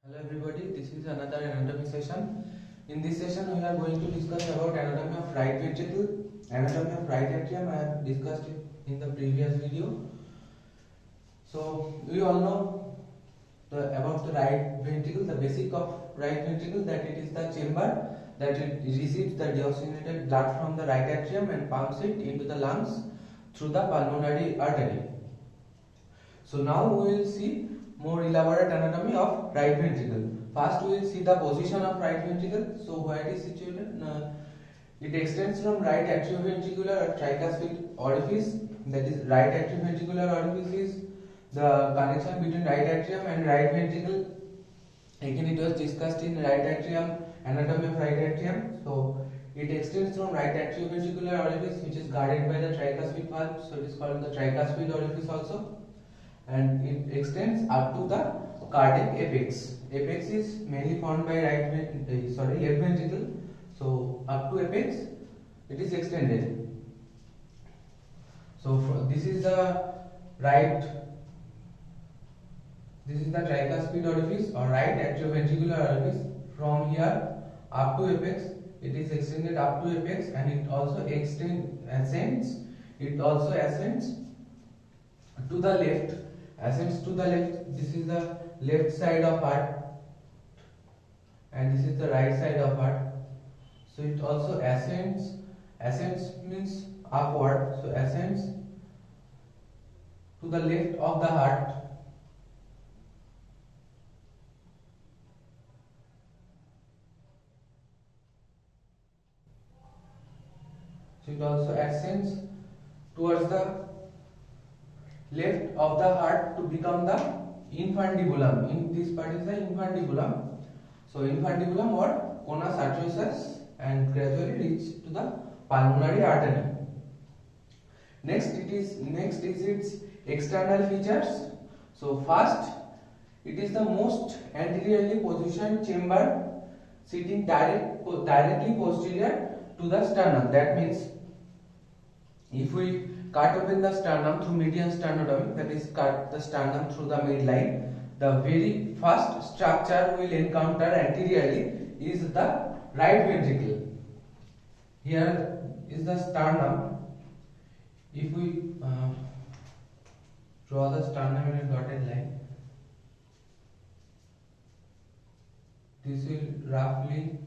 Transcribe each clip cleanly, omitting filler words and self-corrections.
Hello everybody, this is another anatomy session. In this session we are going to discuss about anatomy of right ventricle, anatomy of right atrium. I have discussed it in the previous video. So we all know about the right ventricle, the basic of right ventricle, that it is the chamber that it receives the deoxygenated blood from the right atrium and pumps it into the lungs through the pulmonary artery. So now we will see more elaborate anatomy of right ventricle. First we will see the position of right ventricle. So where it is situated? It extends from right atrioventricular or tricuspid orifice, that is right atrioventricular orifice is the connection between right atrium and right ventricle. Again it was discussed in right atrium, anatomy of right atrium. So it extends from right atrioventricular orifice, which is guarded by the tricuspid valve, so it is called the tricuspid orifice also, and it extends up to the cardiac apex. Apex is mainly formed by left ventricle. So up to apex it is extended. So this is the right, this is the tricuspid orifice or right atrioventricular orifice. From here up to apex it is extended up to apex, and it also ascends to the left. Ascends to the left. This is the left side of heart and this is the right side of heart. So it also ascends means upward, so ascends to the left of the heart. So it also ascends towards the left of the heart to become the infundibulum. In this part is the infundibulum. So infundibulum or conus arteriosus, and gradually reach to the pulmonary artery. Next is its external features. So first, it is the most anteriorly positioned chamber, sitting directly posterior to the sternum. That means if we cut open the sternum through median sternotomy, that is cut the sternum through the midline, the very first structure we will encounter anteriorly is the right ventricle. Here is the sternum. If we draw the sternum in a dotted line, this will roughly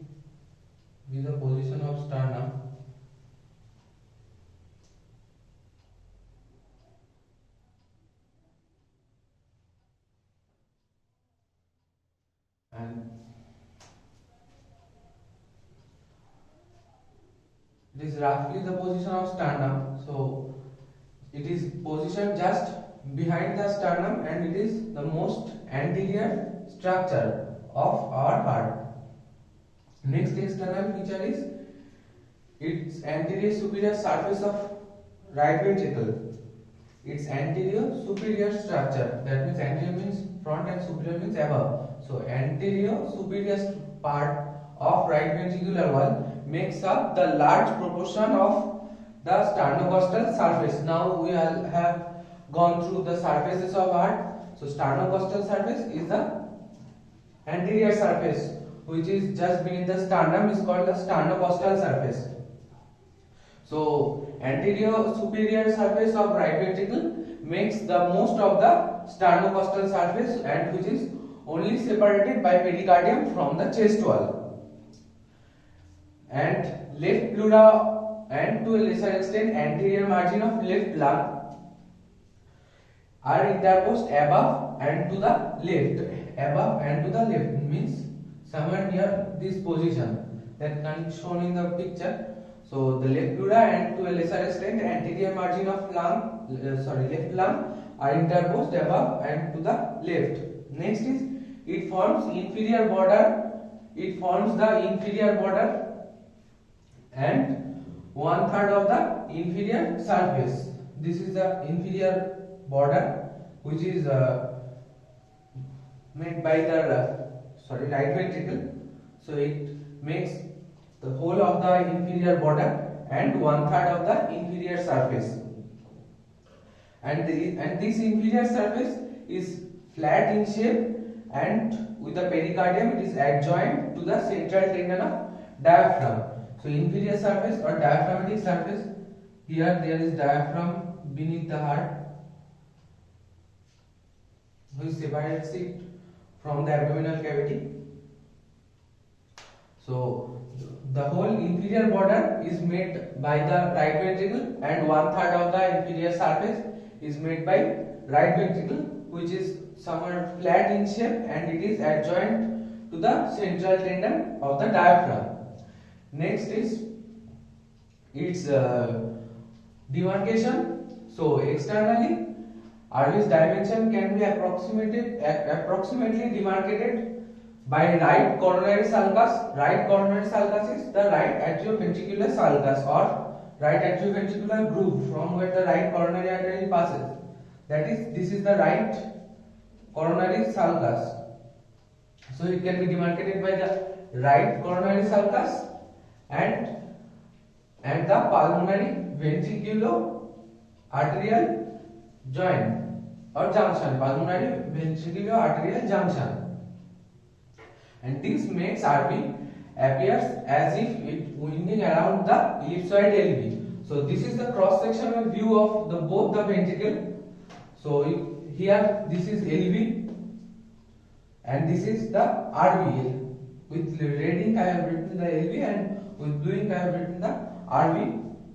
be the position of sternum. And it is roughly the position of sternum. So it is positioned just behind the sternum, and it is the most anterior structure of our heart. Next external feature is its anterior superior surface of right ventricle. Its anterior superior structure, that means anterior means front and superior means above. So anterior superior part of right ventricular wall makes up the large proportion of the sternocostal surface. Now we have gone through the surfaces of heart. So sternocostal surface is the anterior surface, which is just beneath the sternum, is called the sternocostal surface. So anterior superior surface of right ventricle makes the most of the sternocostal surface, and which is only separated by pericardium from the chest wall. And left pleura and to a lesser extent anterior margin of left lung are interposed above and to the left. Above and to the left means somewhere near this position that can be shown in the picture. So the left pleura and to a lesser extent anterior margin of left lung are interposed above and to the left. Next is it forms inferior border. It forms the inferior border and 1/3 of the inferior surface. This is the inferior border, which is made by the right ventricle. So it makes the whole of the inferior border and 1/3 of the inferior surface. And this inferior surface is flat in shape and with the pericardium it is adjoined to the central tendon of diaphragm. So inferior surface or diaphragmatic surface, here there is diaphragm beneath the heart which separates it from the abdominal cavity. So the whole inferior border is made by the right ventricle and 1/3 of the inferior surface is made by right ventricle, which is somewhat flat in shape and it is adjoined to the central tendon of the diaphragm. Next is its demarcation. So externally, RV's dimension can be approximately demarcated by right coronary sulcus. Right coronary sulcus is the right atrioventricular sulcus or right atrioventricular groove from where the right coronary artery passes. That is, this is the right coronary sulcus. So it can be demarcated by the right coronary sulcus and the pulmonary ventriculo-arterial joint or junction, pulmonary ventriculo-arterial junction. And this makes RV appears as if it winding around the ellipsoid LV. So this is the cross-sectional view of both the ventricle. So here this is LV and this is the RV. With red ink I have written the LV and with blue ink I have written the RV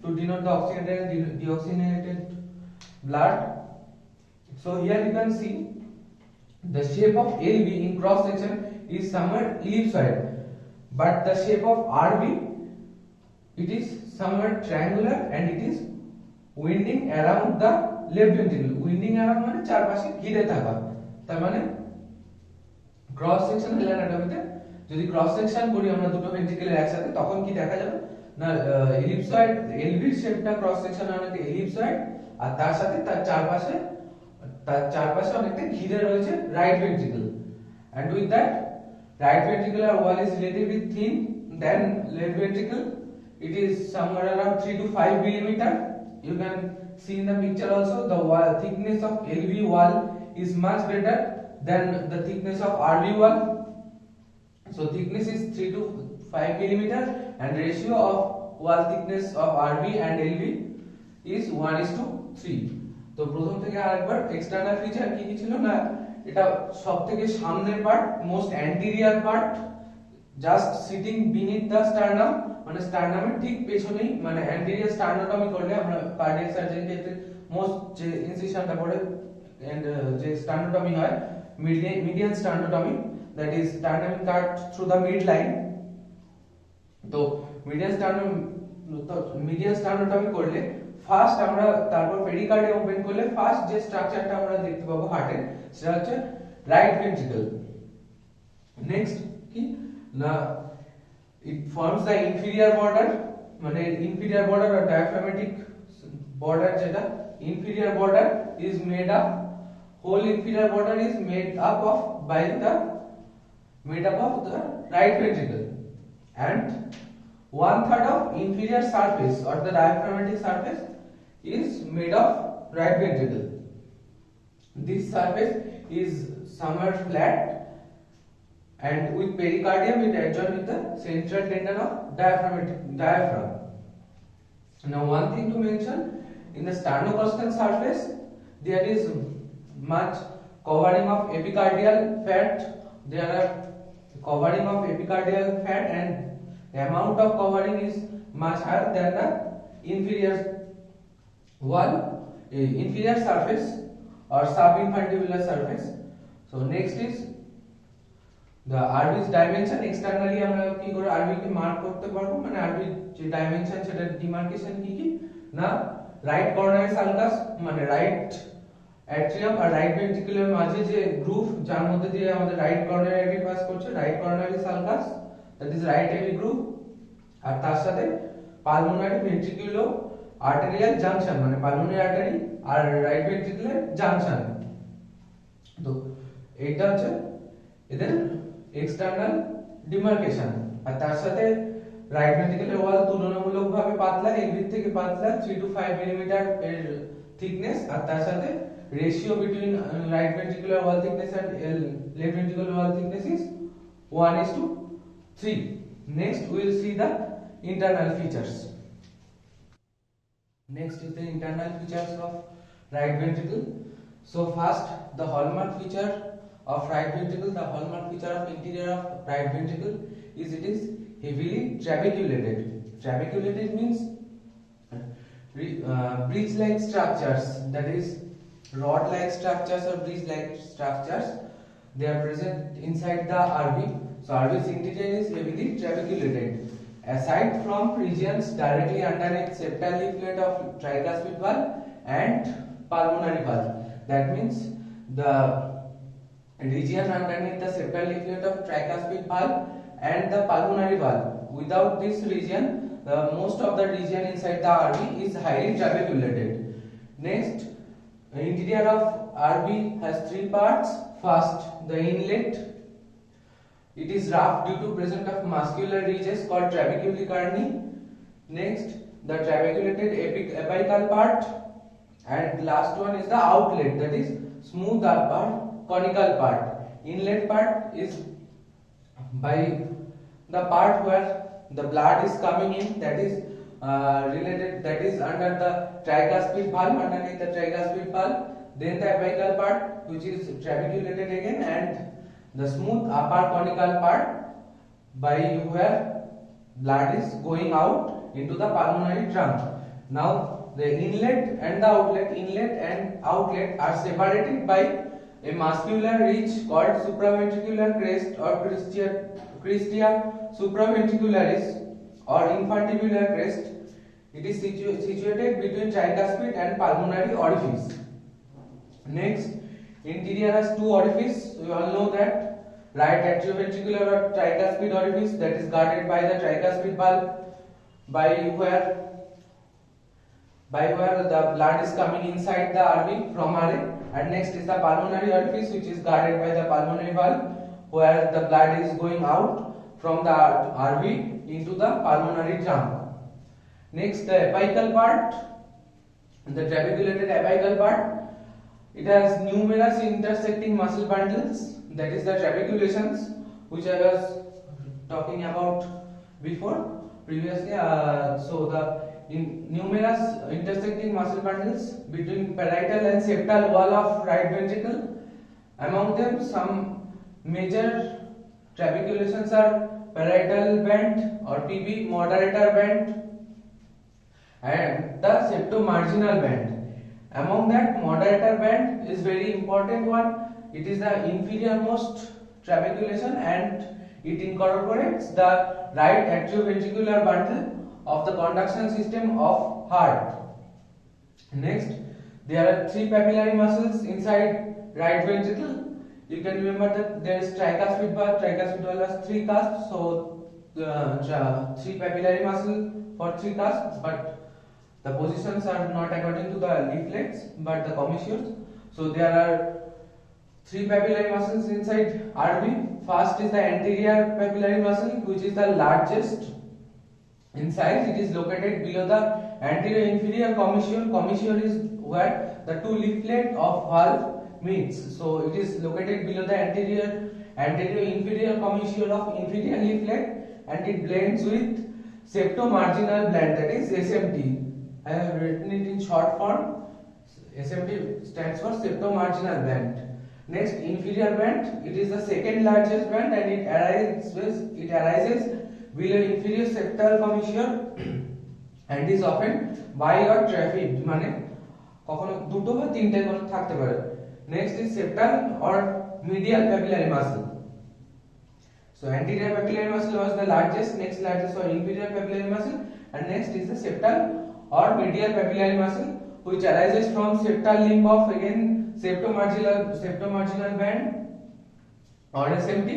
to denote the oxygenated and deoxygenated blood. So here you can see the shape of LV in cross section is somewhat ellipsoid, but the shape of RV it is somewhat triangular and it is winding around the left ventricle. Winding around মানে চারপাশে ঘিরে থাকা, তার মানে cross sectional অ্যানাটমিতে যদি cross section করি আমরা দুটো ভেন্ট্রিকেলের একসাথে তখন কি দেখা যাবে না এলিপসয়েড এলভির শেপটা ক্রস সেকশন অনেকটা এলিপসয়েড আর তার সাথে তার চারপাশে অনেকটা ঘিরে রয়েছে right ventricle, and with that right ventricular wall is relatively thin than left ventricle. It is somewhere around 3 to 5 millimeter. You can see in the picture also the wall thickness of LV wall is much greater than the thickness of RV wall. So thickness is 3 to 5 millimeter and ratio of wall thickness of RV and LV is 1:3. তো প্রথম থেকে আরেকবার external feature কি কি ছিল না, এটা সবথেকে সামনের part, most anterior part, just sitting beneath the sternum, মানে স্টার্নামের ঠিক পেছনেই, মানে অ্যান্টেরিয়র স্টার্নোটমি করলে আমরা কার্ডিয়াক সার্জারি ক্ষেত্রে মোস্ট যে ইনসিশনটা পড়ে এন্ড যে স্টার্নোটমি হয় median sternotomy, that is sternum cut through the mid line. তো মিডিয়ান স্টার্নোটমি করলে ফার্স্ট আমরা তারপর পেরিকার্ডিয়াম ওপেন করলে ফার্স্ট যে স্ট্রাকচারটা আমরা দেখতে পাবো হার্টের সেটা হচ্ছে রাইট ভেন্ট্রিকল। নেক্সট কি না, it forms the inferior border, মানে ইনফিরিয়র বর্ডার আর ডায়াফ্রামেটিক বর্ডার, যেটা inferior border is made up, whole inferior border is made up of the right ventricle and 1/3 of inferior surface or the diaphragmatic surface is made of right ventricle. This surface is somewhat flat and with pericardium it adjoins with the central tendon of diaphragm. Now one thing to mention, in the sternocostal surface there is much covering of epicardial fat. There are covering of epicardial fat and the amount of covering is much higher than the inferior wall, inferior surface or subinfundibular surface. So next is the RV's dimension. Externally আমরা কি করে RV কে mark করতে পারবো, মানে RV যে dimension সেটা demarcation কি কি না, রাইট কর্নারি সালকাস মানে রাইট অ্যাট্রিয়াম আর রাইট ভেন্ট্রিকুলার মাঝে যে গ্রুভ যার মধ্যে দিয়ে আমাদের রাইট কর্নারি আর্টারি পাস করছে, right coronary sulcus that is right heavy groove, আর তার সাথে পালমোনারি ভেন্ট্রিকুলো আর্টেরিয়াল জাংশন মানে পালমোনারি আর্টারি আর রাইট ভেন্ট্রিকুলার জাংশন। তো এইটা হচ্ছে এদের এক্সটার্নাল ডিমার্কেশন। আর তার সাথে রাইট ভেন্ট্রিকুলার ওয়াল তুলনামূলকভাবে পাতলা, এলভির থেকে পাতলা, 3 to 5 মিলিমিটার এর থিকনেস, আর তার সাথে ratio between right ventricular wall thickness and left ventricular wall thickness is 1:3. Next we will see the internal features. Next is the internal features of right ventricle. So first, the hallmark feature of right ventricle, the hallmark feature of interior of right ventricle is it is heavily trabeculated. Trabeculated means bridge-like structures, that is rod-like structures or bridge-like structures. They are present inside the RV. So RV's interior is heavily trabeculated. Aside from regions directly underneath septal leaflet of tricuspid valve and pulmonary valve. That means the region underneath the septal leaflet of tricuspid valve and the pulmonary valve. Without this region, most of the region inside the RV is highly trabeculated. Next, interior of RV has three parts. First, the inlet. It is rough due to presence of muscular ridges called trabecular carni. Next, the trabeculated apical part, and last one is the outlet, that is smooth upper conical part. Inlet part is by the part where the blood is coming in, that is related, that is under the tricuspid valve, underneath the tricuspid valve. Then the apical part, which is trabeculated again, and the smooth upper conical part by where blood is going out into the pulmonary trunk. Now the inlet and outlet are separated by a muscular ridge called supraventricular crest or crestia supraventricularis or infundibulus crest. It is situated between tricuspid and pulmonary orifice. Next, interior has two orifices. We all know that right atrioventricular or tricuspid orifice, that is guarded by the tricuspid valve, by where the blood is coming inside the RV from RA, and next is the pulmonary orifice, which is guarded by the pulmonary valve, where the blood is going out from the RV into the pulmonary trunk. Next, the apical part, the trabeculated apical part. It has numerous intersecting muscle bundles, that is the trabeculations, which I was talking about previously. So the numerous intersecting muscle bundles between parietal and septal wall of right ventricle. Among them, some major trabeculations are parietal band or PB, moderator band, and the septomarginal band. Among that, moderator band is very important one. It is the inferior most trabeculation and it incorporates the right atrioventricular bundle of the conduction system of heart. Next, there are three papillary muscles inside right ventricle. You can remember that there is tricuspid valve. Tricuspid valve has three cusps, so three papillary muscle for three cusps, but the positions are not according to the leaflets but the commissures. So there are three papillary muscles inside RV. First is the anterior papillary muscle, which is the largest in size. It is located below the anterior inferior commissure. Commissure is where the two leaflet of valve meets. So it is located below the anterior inferior commissure of inferior leaflet, and it blends with septomarginal band, that is SMT. I have written it in short form. SMT stands for septomarginal band. Next, inferior band. It is the second largest band and it arises below inferior septal commissure and is often bi or traphed, মানে কখনো দুটো বা তিনটে করে থাকতে পারে. Next is septal or medial papillary muscle. So anterior papillary muscle was the largest, next largest was inferior papillary muscle, and next is the septal or medial papillary muscle, which arises from septal limb of again septomarginal band or SMT,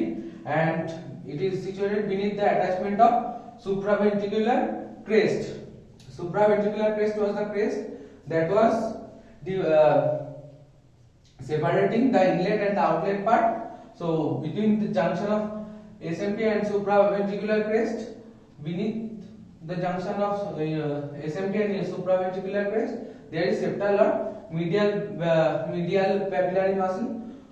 and it is situated beneath the attachment of supraventricular crest. Supraventricular crest was the crest that was separating the inlet and the outlet part. So between the junction of SMT and supraventricular crest, beneath the junction of SMT and supraventricular crest, there is septal or medial papillary muscle,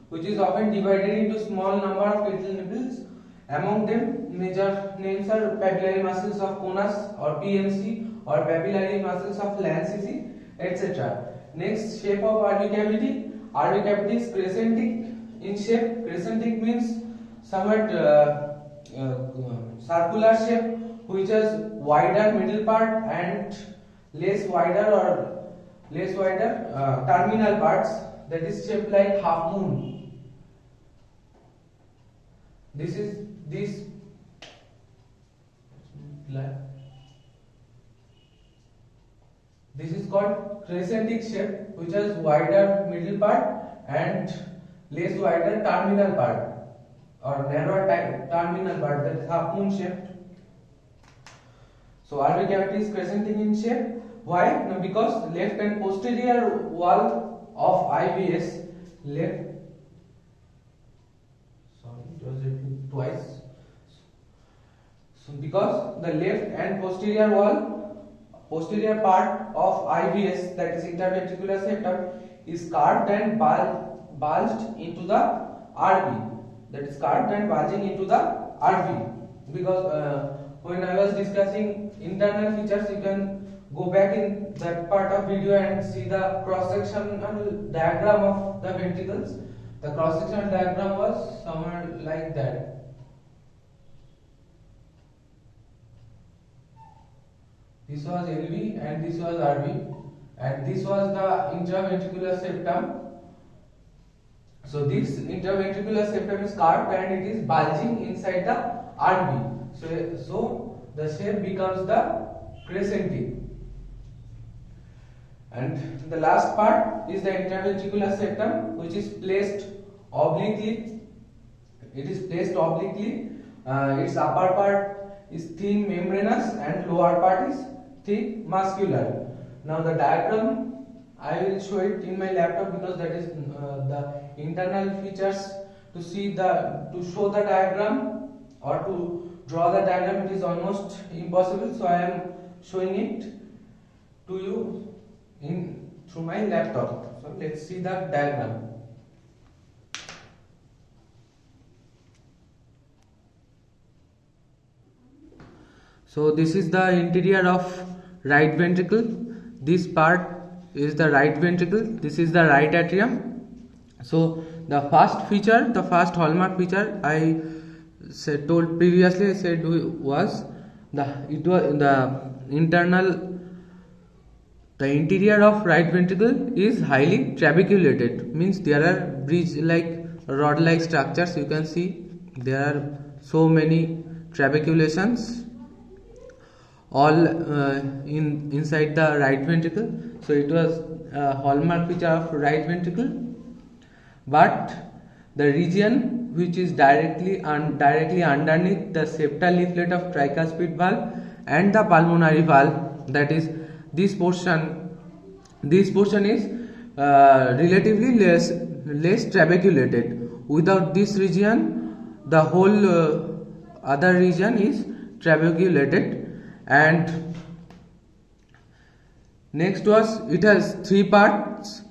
which is often divided into small number of little nipples. Among them, major names are papillary muscles of conus or PMC or papillary muscles of Lancelot, etc. Next, shape of RV cavity. RV cavity is crescentic in shape. Crescentic means somewhat circular shape, which has wider middle part and less wider terminal parts, that is shaped like half moon. This is called crescentic shape, which has wider middle part and less wider terminal part or narrower terminal part, that is half moon shape. So RV cavity is crescentic in shape. Why? No, because left and posterior wall of IVS, it was written twice. So because the left and posterior part of IVS, that is interventricular septum, is carved and bulged into the RV. That is carved and bulging into the RV. Because when I was discussing internal features, you can go back in that part of video and see the cross-sectional diagram of the ventricles. The cross-sectional diagram was somewhere like that. This was LV and this was RV, and this was the intraventricular septum. So this intraventricular septum is carved and it is bulging inside the RV. So the shape becomes the crescentic. And the last part is the interventricular septum, which is placed obliquely. It is placed obliquely. Its upper part is thin membranous and lower part is thick muscular. Now the diagram, I will show it in my laptop because that is the internal features. To show the diagram or to draw the diagram, it is almost impossible. So I am showing it to you through my laptop. So let's see the diagram. So this is the interior of right ventricle. This part is the right ventricle. This is the right atrium. So the first feature, the first hallmark feature I told previously, I said was the interior of right ventricle is highly trabeculated. Means there are bridge like rod like structures. You can see there are so many trabeculations all inside the right ventricle. So it was a hallmark feature of right ventricle. But the region which is directly underneath the septal leaflet of tricuspid valve and the pulmonary valve, that is this portion is relatively less trabeculated. Without this region, the whole other region is trabeculated. And next was, it has three parts: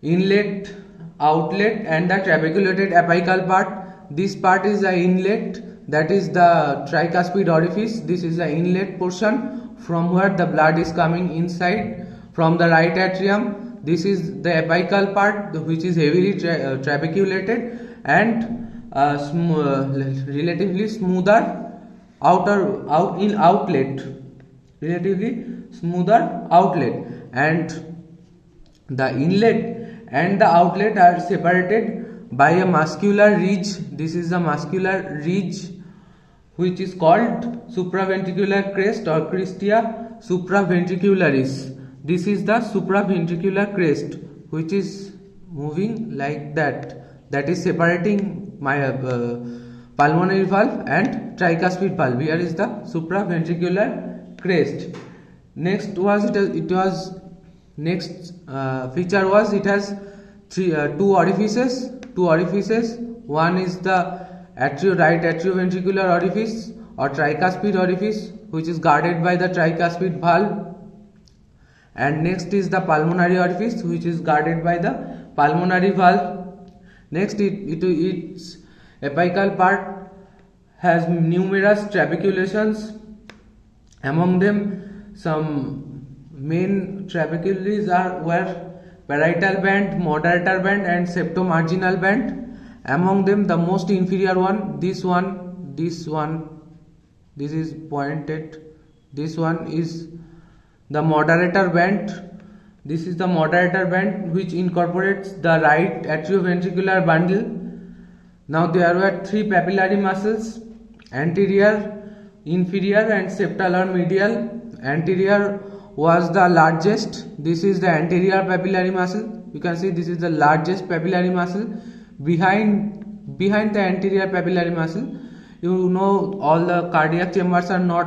inlet, outlet and the trabeculated apical part. This part is the inlet, that is the tricuspid orifice. This is the inlet portion from where the blood is coming inside from the right atrium. This is the apical part, which is heavily trabeculated and relatively smoother relatively smoother outlet, and the inlet and the outlet are separated by a muscular ridge. This is the muscular ridge which is called supraventricular crest or Crestia supraventricularis. This is the supraventricular crest which is moving like that, that is separating my pulmonary valve and tricuspid valve. Here is the supraventricular crest. Next feature was it has two orifices. One is the right atrioventricular orifice or tricuspid orifice, which is guarded by the tricuspid valve, and next is the pulmonary orifice, which is guarded by the pulmonary valve. Next, its apical part has numerous trabeculations. Among them, some main trabecularies were parietal band, moderator band, and septomarginal band. Among them, the most inferior one, this is pointed. This one is the moderator band. This is the moderator band which incorporates the right atrioventricular bundle. Now there were three papillary muscles: anterior, inferior, and septal or medial. Anterior was the largest. This is the anterior papillary muscle. You can see this is the largest papillary muscle. Behind the anterior papillary muscle, you know, all the cardiac chambers are not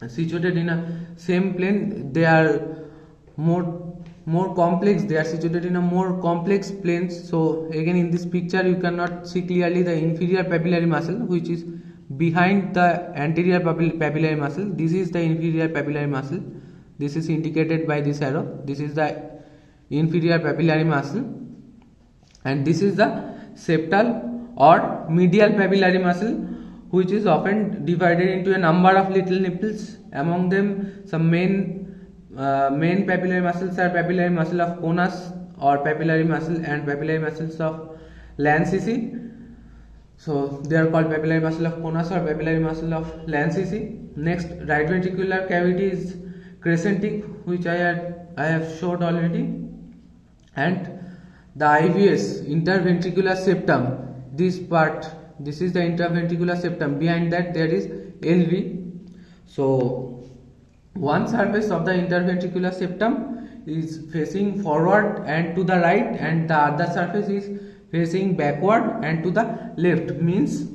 situated in a same plane. They are more complex. They are situated in a more complex planes. So again, in this picture you cannot see clearly the inferior papillary muscle, which is behind the anterior papillary muscle. This is the inferior papillary muscle. This is indicated by this arrow. This is the inferior papillary muscle, and this is the septal or medial papillary muscle, which is often divided into a number of little nipples. Among them, some main papillary muscles are papillary muscle of conus or papillary muscle, and papillary muscles of Lanzisi. So they are called papillary muscle of conus or papillary muscle of Lanzisi. Next, right ventricular cavity is crescentic, which I have showed already, and the IVS, interventricular septum. This is the interventricular septum. Behind that there is LV. So one surface of the interventricular septum is facing forward and to the right, and the other surface is facing backward and to the left. Means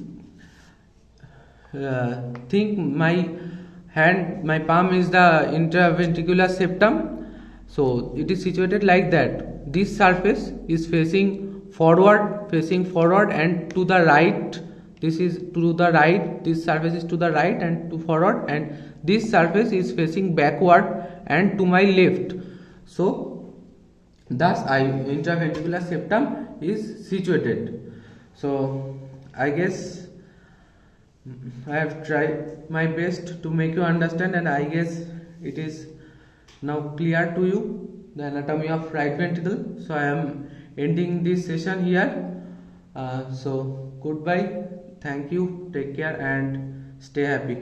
think my palm is the interventricular septum. So it is situated like that. This surface is facing forward, and to the right. This is to the right. This surface is to the right and to forward, and this surface is facing backward and to my left. So thus interventricular septum is situated. So I guess I have tried my best to make you understand, and I guess it is now clear to you, the anatomy of right ventricle. So I am ending this session here. So goodbye, thank you, take care, and stay happy.